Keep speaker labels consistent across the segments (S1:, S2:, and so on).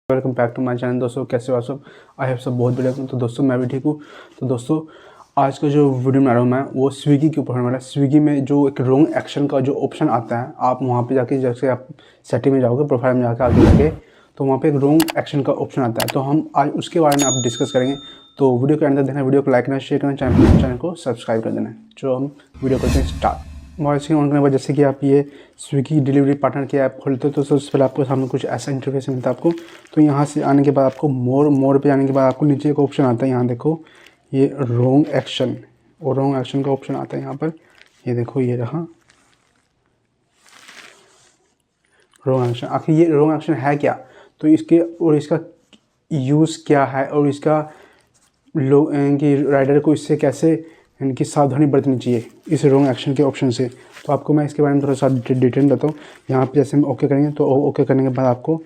S1: Welcome back to my channel. दोस्तों कैसे हो आप सब? आई होप सब बहुत बढ़िया। तो दोस्तों मैं भी ठीक हूँ। तो दोस्तों आज का जो वीडियो बना रहा हूँ मैं वो स्विगी के ऊपर होने वाला है। स्विगी में जो एक रॉन्ग एक्शन का जो ऑप्शन आता है, आप वहाँ पे जाके जैसे आप सेटिंग में जाओगे, प्रोफाइल में जाके आगे जाके तो वहाँ पे एक रॉन्ग एक्शन का ऑप्शन आता है। तो हम आज उसके बारे में आप डिस्कस करेंगे। तो वीडियो के अंदर देना, वीडियो को लाइक करना, शेयर करना, चैनल को सब्सक्राइब कर देना। जो हम वीडियो करते हैं स्टार्ट। मोबाइल स्क्रीन ऑन करने के बाद जैसे कि आप ये स्विगी डिलीवरी पार्टनर की ऐप खोलते हो तो सबसे पहले आपको सामने कुछ ऐसा इंटरफेस मिलता है आपको। तो यहाँ से आने के बाद आपको मोर पे आने के बाद आपको नीचे एक ऑप्शन आता है। यहाँ देखो ये रॉन्ग एक्शन, और रॉन्ग एक्शन का ऑप्शन आता है यहाँ पर। ये देखो ये रहा रॉन्ग एक्शन। आखिर ये रॉन्ग एक्शन है क्या, तो इसके और इसका यूज़ क्या है, और इसका लोग इनकी राइडर को इससे कैसे इनकी सावधानी बरतनी चाहिए इस रॉन्ग एक्शन के ऑप्शन से। तो आपको मैं इसके बारे में थोड़ा सा डिटेल बताऊँ। यहाँ पे जैसे हम ओके करेंगे तो ओके करने के बाद आपको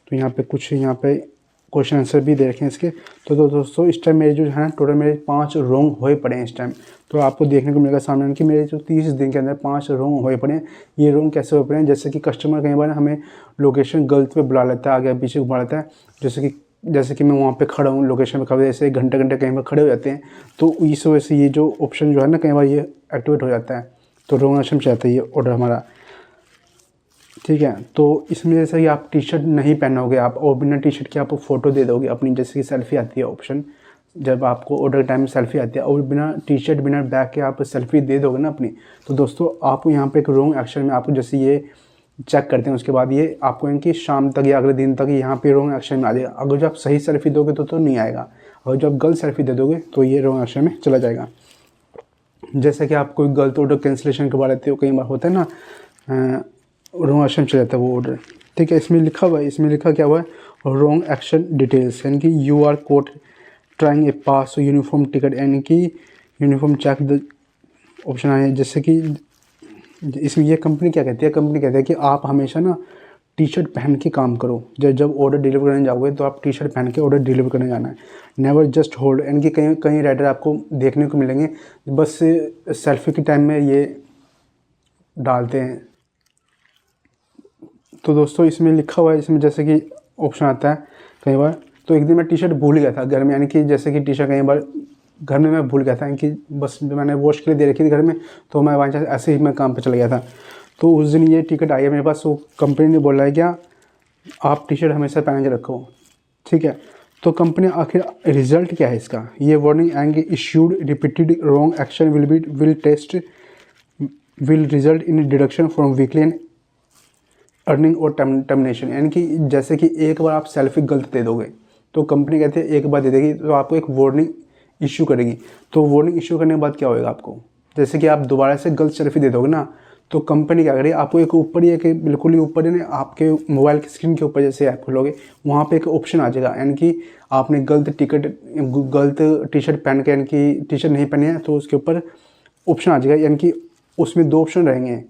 S1: तो यहाँ पे कुछ क्वेश्चन आंसर भी दे रखे हैं इसके। तो दोस्तों इस टाइम मेरे जो है ना टोटल मेरे 5 रॉन्ग होए पड़े हैं इस टाइम। तो आपको देखने को मिलेगा सामने कि मेरे जो 30 दिन के अंदर 5 रॉन्ग होए पड़े हैं। ये रॉन्ग कैसे हो पड़े हैं, जैसे कि कस्टमर कई बार हमें लोकेशन गलत पे बुला लेता है, आगे पीछे बुला लेता है। जैसे कि मैं वहाँ पे खड़ा हूँ लोकेशन पे, कभी ऐसे घंटे कहीं पर खड़े हो जाते हैं। तो इस वजह से ये जो ऑप्शन जो है ना कई बार ये एक्टिवेट हो जाता है। तो रॉन्ग ऑप्शन चाहता है ये ऑर्डर हमारा, ठीक है। तो इसमें जैसे कि आप टी शर्ट नहीं पहनोगे आप, और बिना टी शर्ट के आप फ़ोटो दे दोगे अपनी, जैसे कि सेल्फी आती है ऑप्शन, जब आपको ऑर्डर टाइम में सेल्फी आती है और बिना टी शर्ट बिना बैग के आप सेल्फी दे दोगे ना अपनी, तो दोस्तों आप यहाँ पे एक रॉन्ग एक्शन में आपको जैसे ये चेक करते हैं, उसके बाद ये आपको इनकी शाम तक या अगले दिन तक यहाँ पे रॉन्ग एक्शन में आ जाएगा। अगर जो आप सही सेल्फी दोगे तो नहीं आएगा, और जब आप गलत सेल्फी दे दोगे तो ये रॉन्ग एक्शन में चला जाएगा। जैसे कि आप कोई गलत ऑर्डर कैंसिलेशन करवा लेते हो, कई बार होता है ना, रॉन्ग एक्शन चला जाता है वो ऑर्डर, ठीक है। इसमें लिखा हुआ है, इसमें लिखा क्या हुआ है, रॉन्ग एक्शन डिटेल्स, यानी कि you are caught trying a pass uniform ticket, यानी कि यूनिफॉर्म चेक द ऑप्शन आए। जैसे कि इसमें ये कंपनी क्या कहती है, कंपनी कहती है कि आप हमेशा ना टी शर्ट पहन के काम करो। जब ऑर्डर डिलीवर करने जाओगे तो आप टी शर्ट पहन के ऑर्डर डिलीवर करने जाना है। नेवर जस्ट होल्ड, यानी कि कहीं राइडर आपको देखने को मिलेंगे बस सेल्फी के टाइम में ये डालते हैं। तो दोस्तों इसमें लिखा हुआ है, इसमें जैसे कि ऑप्शन आता है कई बार। तो एक दिन मैं टी शर्ट भूल गया था घर में, यानी कि जैसे कि टी शर्ट कई बार घर में मैं भूल गया था, कि बस मैंने वॉश के लिए दे रखी थी घर में, तो मैं वहाँ ऐसे ही मैं काम पे चला गया था। तो उस दिन ये टिकट आई है मेरे पास। तो कंपनी ने बोला है क्या आप टी शर्ट हमेशा पहन के रखो, ठीक है। तो कंपनी आखिर रिजल्ट क्या है इसका, ये वार्निंग आएंगे issued repeated wrong action will result in deduction from weekly and earning और टर्मिनेशन। यानी कि जैसे कि एक बार आप सेल्फी गलत दे दोगे तो कंपनी कहती है एक बार दे देगी तो आपको एक वार्निंग इशू करेगी। तो वार्निंग इशू करने के बाद क्या होएगा आपको, जैसे कि आप दोबारा से गलत सेल्फी दे दोगे ना, तो कंपनी क्या करेगी आपको एक ऊपर ही एक बिल्कुल ही ऊपर ही आपके मोबाइल की स्क्रीन के ऊपर जैसे ऐप खोलोगे वहाँ पे एक ऑप्शन आ जाएगा, यानी कि आपने गलत टी शर्ट पहन के, यानी कि टी शर्ट नहीं पहनी है, तो उसके ऊपर ऑप्शन आ जाएगा। यानी कि उसमें 2 ऑप्शन रहेंगे,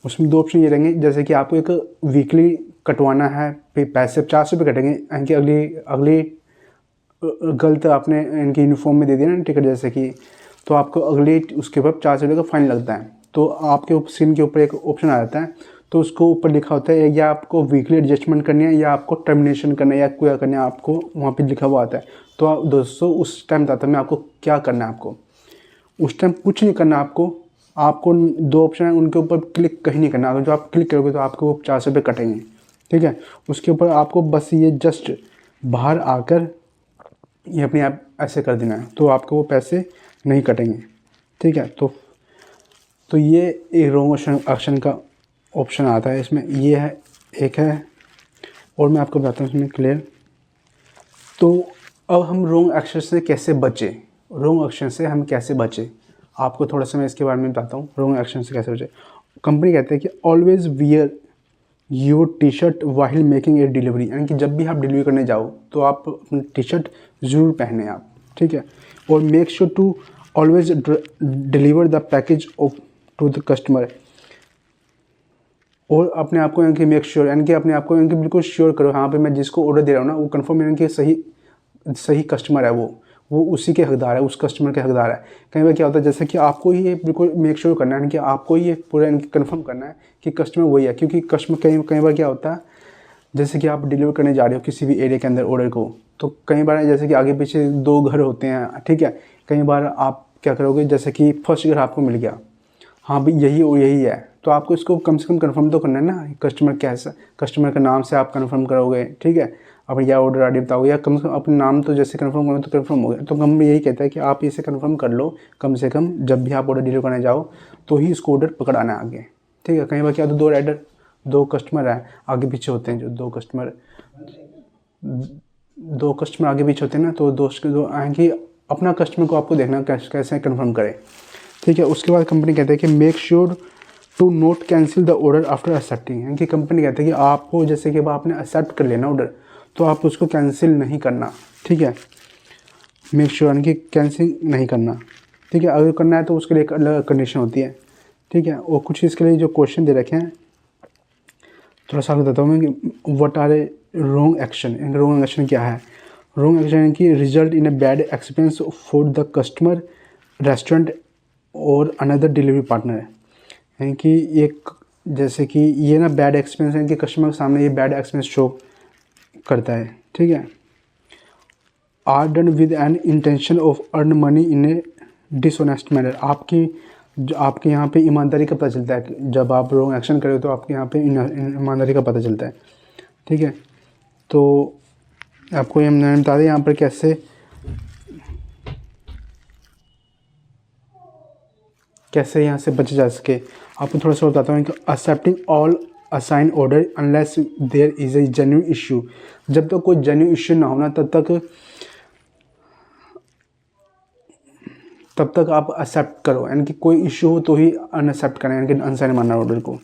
S1: उसमें 2 ऑप्शन ये रहेंगे, जैसे कि आपको एक वीकली कटवाना है, पैसे 400 रुपये कटेंगे, यानी कि अगली गलत आपने इनकी यूनिफॉर्म में दे दिया ना टिकट जैसे कि, तो आपको अगली उसके ऊपर 400 रुपये का फाइन लगता है। तो आपके स्क्रीन के ऊपर एक ऑप्शन आ जाता है, तो उसको ऊपर लिखा होता है या आपको वीकली एडजस्टमेंट करनी है या आपको टर्मिनेशन करना है या क्या करना है, आपको वहाँ पे लिखा हुआ आता है। तो दोस्तों उस टाइम बताता मैं आपको क्या करना है। आपको उस टाइम कुछ नहीं करना, आपको 2 ऑप्शन है उनके ऊपर क्लिक कहीं नहीं करना। अगर जो आप क्लिक करोगे तो आपको वो 400 रुपये कटेंगे, ठीक है। उसके ऊपर आपको बस ये जस्ट बाहर आकर ये अपने आप ऐसे कर देना है, तो आपको वो पैसे नहीं कटेंगे, ठीक है। तो ये एक रॉन्ग एक्शन का ऑप्शन आता है इसमें, ये है एक है, और मैं आपको बताता हूँ इसमें क्लियर। तो अब हम रॉन्ग एक्शन से कैसे बचें, रॉन्ग एक्शन से हम कैसे बचें, आपको थोड़ा सा मैं इसके बारे में बताता हूँ रॉन्ग एक्शन से कैसे बचें। कंपनी कहते हैं कि always wear your T shirt वाहिल making a delivery, यानी कि जब भी आप डिलीवरी करने जाओ तो आप अपनी टी शर्ट ज़रूर पहने आप, ठीक है। और make sure to always deliver the package off to the customer, और अपने आप को यानी कि मेक श्योर, यानी कि अपने आप को यानी कि बिल्कुल श्योर करो, हाँ पे मैं जिसको ऑर्डर दे रहा हूँ ना वो कंफर्म यानी कि सही कस्टमर है, वो उसी के हकदार है, उस कस्टमर के हकदार है। कई बार क्या होता है जैसे कि आपको ही ये बिल्कुल मेक श्योर करना है कि आपको ये पूरा इनकी कंफर्म करना है कि कस्टमर वही है, क्योंकि कस्टमर कई बार क्या होता है जैसे कि आप डिलीवर करने जा रहे हो किसी भी एरिया के अंदर ऑर्डर को, तो कई बार जैसे कि आगे पीछे 2 घर होते हैं, ठीक है। कई बार आप क्या करोगे, जैसे कि फर्स्ट घर आपको मिल गया, हाँ भाई यही और यही है, तो आपको इसको कम से कम कंफर्म तो करना है ना। कस्टमर कैसा, कस्टमर का नाम से आप कंफर्म करोगे, ठीक है। अब या ऑर्डर आईडी बताओगे, या कम से कम अपना नाम तो जैसे कंफर्म करोगे तो कंफर्म हो गया। तो कंपनी यही कहता है कि आप इसे कंफर्म कर लो कम से कम, जब भी आप ऑर्डर डिलीवर करने जाओ तो ही इसको ऑर्डर पकड़ाना है आगे, ठीक है। कई बार क्या, तो 2 राइडर 2 कस्टमर है आगे पीछे होते हैं, जो 2 कस्टमर आगे पीछे होते हैं ना, तो दोस्त के 2 आएंगे, अपना कस्टमर को आपको देखना कैसे कंफर्म करें, ठीक है। उसके बाद कंपनी कहते हैं कि make sure to not cancel the order after accepting, यानी कि कंपनी कहते हैं कि आपको जैसे कि आपने एक्सेप्ट कर लेना ऑर्डर, तो आप उसको कैंसिल नहीं करना, ठीक है। मेक श्योर यानी कि कैंसिल नहीं करना, ठीक है। अगर करना है तो उसके लिए एक अलग कंडीशन होती है, ठीक है। और कुछ इसके लिए जो क्वेश्चन दे रखे हैं थोड़ा सा बताता हूँ मैं कि what are a wrong action. Wrong action क्या है? रॉन्ग एक्शन यानी कि result in a bad experience for the customer, restaurant और अनदर डिलीवरी पार्टनर, यानी कि एक जैसे कि ये ना बैड एक्सपीरियंस है कि कस्टमर के सामने ये बैड एक्सपीरियंस शो करता है, ठीक है। Are done with an intention of earn money in a dishonest manner, आपके यहाँ पे ईमानदारी का पता चलता है। जब आप रॉन्ग एक्शन करें तो आपके यहाँ पे ईमानदारी का पता चलता है, ठीक है। तो आपको ये हमने बता दें यहाँ पर कैसे यहाँ से बचा जा सके। आपको थोड़ा सा बताता हूँ कि accepting all assign order unless there is a genuine issue, जब तक कोई जेन्युइन इशू ना होना तब तक आप एक्सेप्ट करो, यानी कि कोई इशू हो तो ही अनएक्सेप्ट करें, यानी कि अनसाइन मानना ऑर्डर को।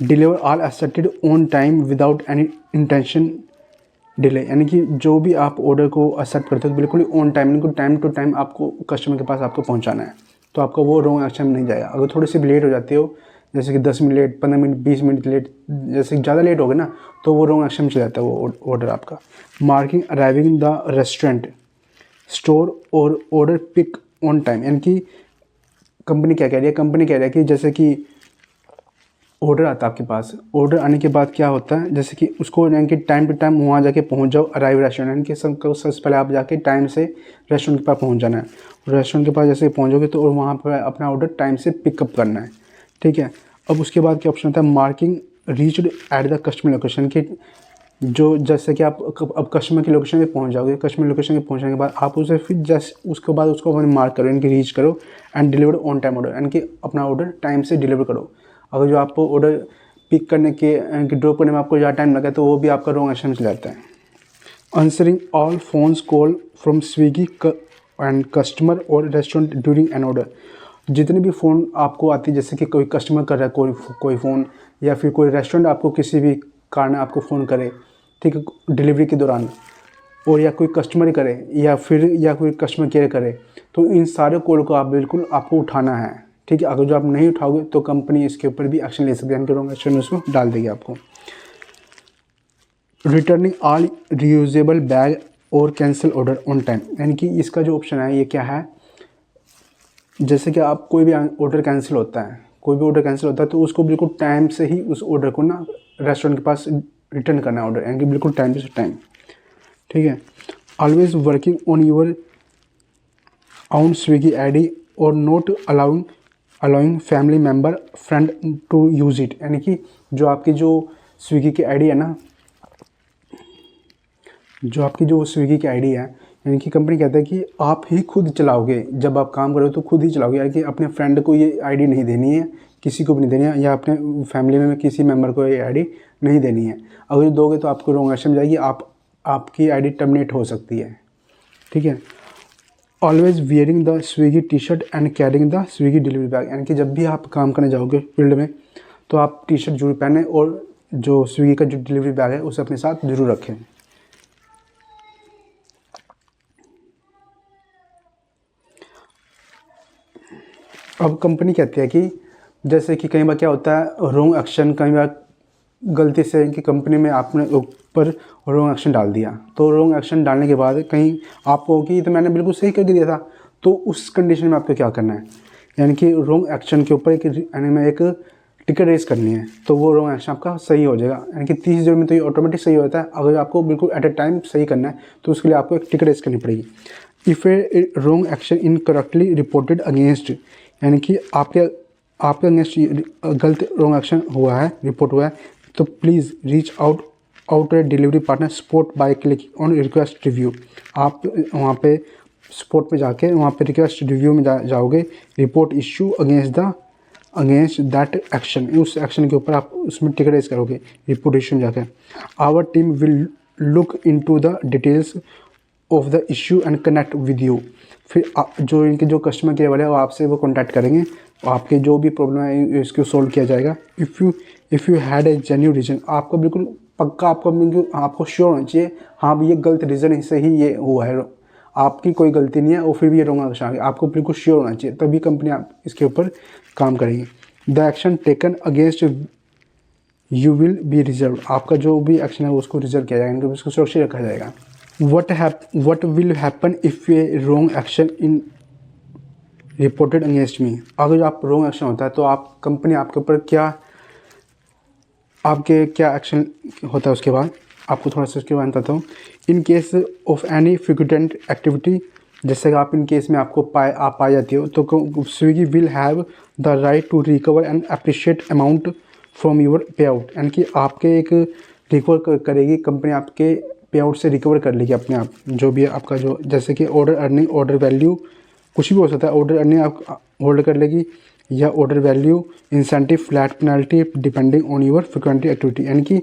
S1: Deliver all accepted on time without any intention delay, यानी कि जो भी आप ऑर्डर को एक्सेप्ट करते हो तो बिल्कुल ऑन टाइम, यानी कि टाइम टू टाइम आपको कस्टमर के पास आपको पहुंचाना है, तो आपका वो रॉन्ग एक्शन नहीं जाएगा। अगर थोड़ी सी भी लेट हो जाती हो, जैसे कि 10 minute late, 15 minute, 20 minute late, जैसे ज़्यादा लेट हो गया ना, तो वो रॉन्ग एक्शन में चला जाता है वो ऑर्डर आपका। Marking arriving the restaurant, store और ऑर्डर पिक ऑन टाइम, यानी कि कंपनी क्या कह रही है, कंपनी कह रही है कि जैसे कि ऑर्डर आता है आपके पास, ऑर्डर आने के बाद क्या होता है, जैसे कि उसको यानी कि टाइम टू टाइम वहाँ जाके पहुँच जाओ, अराइव रेस्टोरेंट, यानी कि सबसे पहले आप जाके टाइम से रेस्टोरेंट के पास पहुँच जाना है। रेस्टोरेंट के पास जैसे पहुँचोगे तो और वहाँ पर अपना ऑर्डर टाइम से पिकअप करना है, ठीक है। अब उसके बाद क्या ऑप्शन होता है, marking reached at the customer location, की जो जैसे कि आप अब कस्टमर की लोकेशन पे पहुंच जाओगे, कस्टमर लोकेशन पे पहुंचने के बाद आप उसे फिर जस्ट उसके बाद उसको मार्क करो, यानी कि रीच करो and deliver on time order, यानी कि अपना ऑर्डर टाइम से डिलीवर करो। अगर जो आपको ऑर्डर पिक करने के ड्रॉप करने में आपको ज़्यादा टाइम लगा तो वो भी आपका रॉन्ग एक्शन में चला जाता है। Answering all phones call from Swiggy and customer और रेस्टोरेंट ड्यूरिंग एन ऑर्डर, जितने भी फ़ोन आपको आती है, जैसे कि कोई कस्टमर कर रहा है कोई फ़ोन, या फिर कोई रेस्टोरेंट आपको किसी भी कारण आपको फ़ोन करे, ठीक है, डिलीवरी के दौरान, और या कोई कस्टमर करे या कोई कस्टमर केयर करे, तो इन सारे कॉल को आप बिल्कुल आपको उठाना है, ठीक है। अगर जो आप नहीं उठाओगे तो कंपनी इसके ऊपर भी एक्शन ले सकती है, यानी कि रॉन्ग एक्शन उसको डाल देगी आपको। रिटर्निंग ऑल रीयूजेबल बैग और कैंसिल ऑर्डर ऑन टाइम, यानी कि इसका जो ऑप्शन है ये क्या है, जैसे कि आप कोई भी ऑर्डर कैंसिल होता है तो उसको बिल्कुल टाइम से ही उस ऑर्डर को ना रेस्टोरेंट के पास रिटर्न करना है ऑर्डर, यानी कि बिल्कुल टाइम टू टाइम, ठीक है। Always working on your own Swiggy ID और not allowing family member friend to use it, यानी कि जो आपकी जो स्विगी की आईडी है ना, यानी कि कंपनी कहता है कि आप ही खुद चलाओगे, जब आप काम करोगे तो खुद ही चलाओगे, यानी कि अपने फ्रेंड को ये आईडी नहीं देनी है, किसी को भी नहीं देनी है, या अपने फैमिली में किसी मेंबर को ये आईडी नहीं देनी है। अगर दोगे तो आपको रॉन्ग एक्शन जाएगी, आपकी आईडी टर्मिनेट हो सकती है, ठीक है। Always wearing the Swiggy T shirt and carrying the Swiggy delivery bag, यानी कि जब भी आप काम करने जाओगे फील्ड में तो आप टी शर्ट जरूर पहने और जो स्विगी का जो डिलीवरी बैग है उसे अपने साथ जरूर रखें। अब कंपनी कहती है कि जैसे कि कई बार क्या होता है रॉन्ग एक्शन, कई बार गलती से कि कंपनी में आपने ऊपर रॉन्ग एक्शन डाल दिया, तो रॉन्ग एक्शन डालने के बाद कहीं आपको कि तो मैंने बिल्कुल सही करके दिया था, तो उस कंडीशन में आपको क्या करना है, यानी कि रॉन्ग एक्शन के ऊपर एक टिकट रेस करनी है तो वो रॉन्ग एक्शन आपका सही हो जाएगा। यानी कि 30 दिनों में तो ये ऑटोमेटिक सही होता है। अगर आपको बिल्कुल एट ए टाइम सही करना है तो उसके लिए आपको एक टिकट रेस करनी पड़ेगी। If A wrong action incorrectly reported against, यानी कि आपके अगेंस्ट गलत रॉन्ग एक्शन हुआ है, रिपोर्ट हुआ है, तो please reach out a delivery partner support by clicking on request review. आप वहाँ पे सपोर्ट पे जाके वहाँ पे रिक्वेस्ट रिव्यू में जाओगे, report issue against that action, उस एक्शन के ऊपर आप उसमें टिकट रेज करोगे रिपोर्ट इशू में जाके। Our team will look into the details of the issue and connect with you. फिर जो इनके जो कस्टमर केयर वाले हैं वो आपसे वो कॉन्टैक्ट करेंगे, आपके जो भी प्रॉब्लम है इसको सोल्व किया जाएगा। If you had a genuine reason, आपको बिल्कुल पक्का आपको श्योर होना चाहिए, हाँ भाई ये गलत रीज़न से ही ये हुआ है, आपकी कोई गलती नहीं है और फिर भी ये रॉन्ग एक्शन आ गया, आपको बिल्कुल श्योर होना चाहिए, तभी कंपनी आप इसके ऊपर काम करेगी। The action taken against you will B reserve, आपका जो भी एक्शन है उसको रिजर्व किया जाएगा, उसको सुरक्षित रखा जाएगा। What will happen if A wrong action in reported against me, अगर आप रॉन्ग एक्शन होता है तो आप कंपनी आपके ऊपर क्या एक्शन होता है उसके बाद आपको थोड़ा सा उसके बारे में बताता हूँ। In case of any frequent activity, जैसे कि आप इन केस में आप पाई जाती हो तो Swiggy will have the right to recover and appreciate amount from your pay out, यानी कि आपके एक रिकवर करेगी कंपनी, आपके पे आउट से रिकवर कर लेगी अपने आप, जो भी आपका जो जैसे कि ऑर्डर अर्निंग, ऑर्डर वैल्यू, कुछ भी हो सकता है, ऑर्डर अर्निंग आप होल्ड कर लेगी, या order value, incentive, flat penalty depending on your frequent activity, यानी कि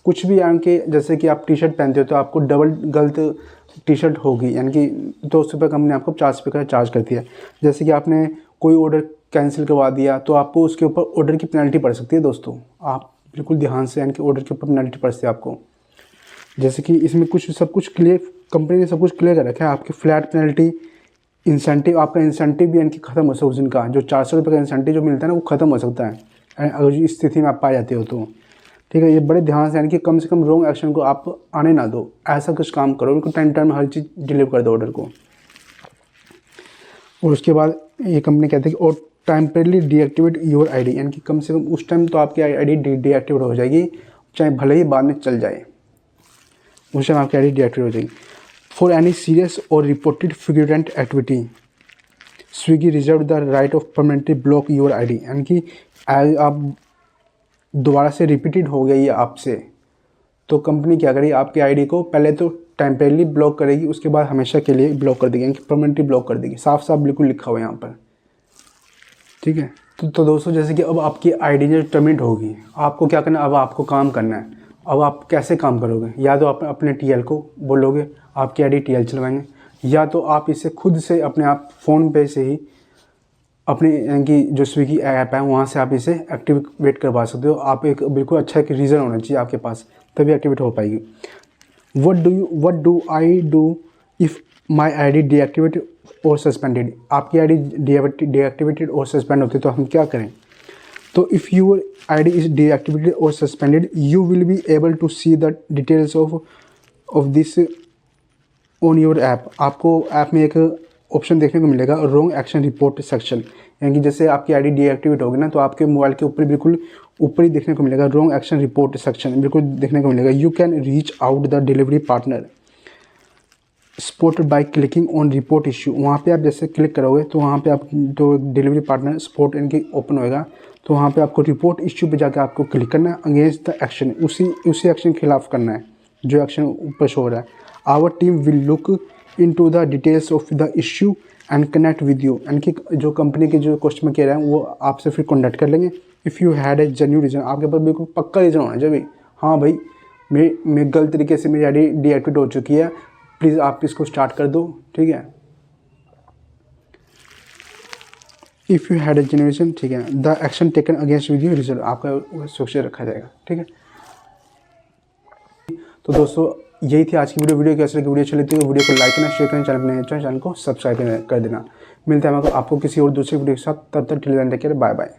S1: कुछ भी, यानी कि जैसे कि आप टी शर्ट पहनते हो तो आपको डबल गलत टी शर्ट होगी, यानी कि 200 रुपये कंपनी आपको 50 रुपये का चार्ज करती है। जैसे कि आपने कोई ऑर्डर कैंसिल करवा दिया तो आपको उसके ऊपर ऑर्डर की पेनल्टी पड़ सकती है दोस्तों, आप बिल्कुल ध्यान से, यानी कि ऑर्डर के ऊपर पेनल्टी पड़ती है आपको। जैसे कि इसमें सब कुछ क्लियर, कंपनी ने सब कुछ क्लियर कर रखा है, आपकी फ्लैट पेनल्टी, इंसेंटिव, आपका इंसेंटिव भी यानी कि ख़त्म हो सकता है उस दिन का, जो 400 रुपये का इंसेंटिव जो मिलता है ना वो ख़त्म हो सकता है अगर इस स्थिति में आप पाए जाते हो तो, ठीक है। ये बड़े ध्यान से, यानी कि कम से कम रॉन्ग एक्शन को आप आने ना दो, ऐसा कुछ काम करो, बिल्कुल टाइम में हर चीज़ डिलीवर कर दो ऑर्डर को। और उसके बाद ये कंपनी कहती है कि और टेम्परेली डीएक्टिवेट योर आईडी, यानी कि कम से कम उस टाइम तो आपकी आईडी डीएक्टिवेट हो जाएगी, चाहे भले ही बाद में चल जाए, उस टाइम आपकी आईडी डीएक्टिवेट हो जाएगी। फॉर एनी सीरियस और reported frequent activity Swiggy reserve the right of permanently block your ID, यानी कि आप दोबारा से रिपीटेड हो गई है आपसे तो कंपनी क्या करेगी, आपकी आईडी को पहले तो टेम्परेली ब्लॉक करेगी, उसके बाद हमेशा के लिए ब्लॉक कर देगी, यानी कि परमानेंटली ब्लॉक कर देगी, साफ साफ बिल्कुल लिखा हुआ है यहाँ पर, ठीक है। तो दोस्तों जैसे कि अब आपकी आईडी जो टर्मिनेट होगी, आपको क्या करना है, अब आपको काम करना है। अब आप कैसे काम करोगे, या तो आप अपने टीएल को बोलोगे आपकी आईडी टीएल चलवाएंगे, या तो आप इसे खुद से अपने आप फ़ोन पे से ही अपने यानी कि जो स्विगी ऐप है वहाँ से आप इसे एक्टिवेट करवा सकते हो। आप एक बिल्कुल अच्छा एक रीज़न होना चाहिए आपके पास, तभी एक्टिवेट हो पाएगी। What do I do if my ID deactivate और सस्पेंडेड, आपकी आईडी डीएक्टिवेटेड और सस्पेंड होती है तो हम क्या करें। तो if your ID is deactivated और suspended you will be able to see the details of this on your app. आपको ऐप में एक ऑप्शन देखने को मिलेगा रॉन्ग एक्शन रिपोर्ट सेक्शन, यानी कि जैसे आपकी आईडी डीएक्टिवेट होगी ना तो आपके मोबाइल के ऊपर बिल्कुल ऊपर ही देखने को मिलेगा रॉन्ग एक्शन रिपोर्ट सेक्शन, बिल्कुल देखने को मिलेगा। You can reach out the delivery partner supported by clicking on report issue, वहाँ पे आप जैसे क्लिक करोगे तो वहाँ पे आप जो डिलीवरी पार्टनर सपोर्ट इनकी ओपन होएगा तो वहाँ पे आपको रिपोर्ट इशू पे जाकर आपको क्लिक करना है, अगेंस्ट द एक्शन, उसी एक्शन के खिलाफ करना है जो एक्शन ऊपर शो हो रहा है। Our team will look into the details of the issue and connect with you, यानी कि जो कंपनी के जो कस्टमर केयर है वो आपसे फिर कॉन्टैक्ट कर लेंगे। If you had a genuine reason, आपके पास बिल्कुल पक्का रीज़न होना चाहिए, हाँ भाई मैं गलत तरीके से मेरी आईडी डीएक्टिवेट हो चुकी है, प्लीज़ आप इसको स्टार्ट कर दो, ठीक है। If you had a genuine reason, ठीक है, the action taken against with you result, आपका सुरक्षित रखा जाएगा, ठीक है। तो दोस्तों यही थी आज की वीडियो कैसे लगी, वीडियो अच्छी लगती है वीडियो को लाइक करना, शेयर करना, चैनल को सब्सक्राइब कर देना। मिलते हैं आपको किसी और दूसरी वीडियो के साथ, तब तक till then take care, bye bye.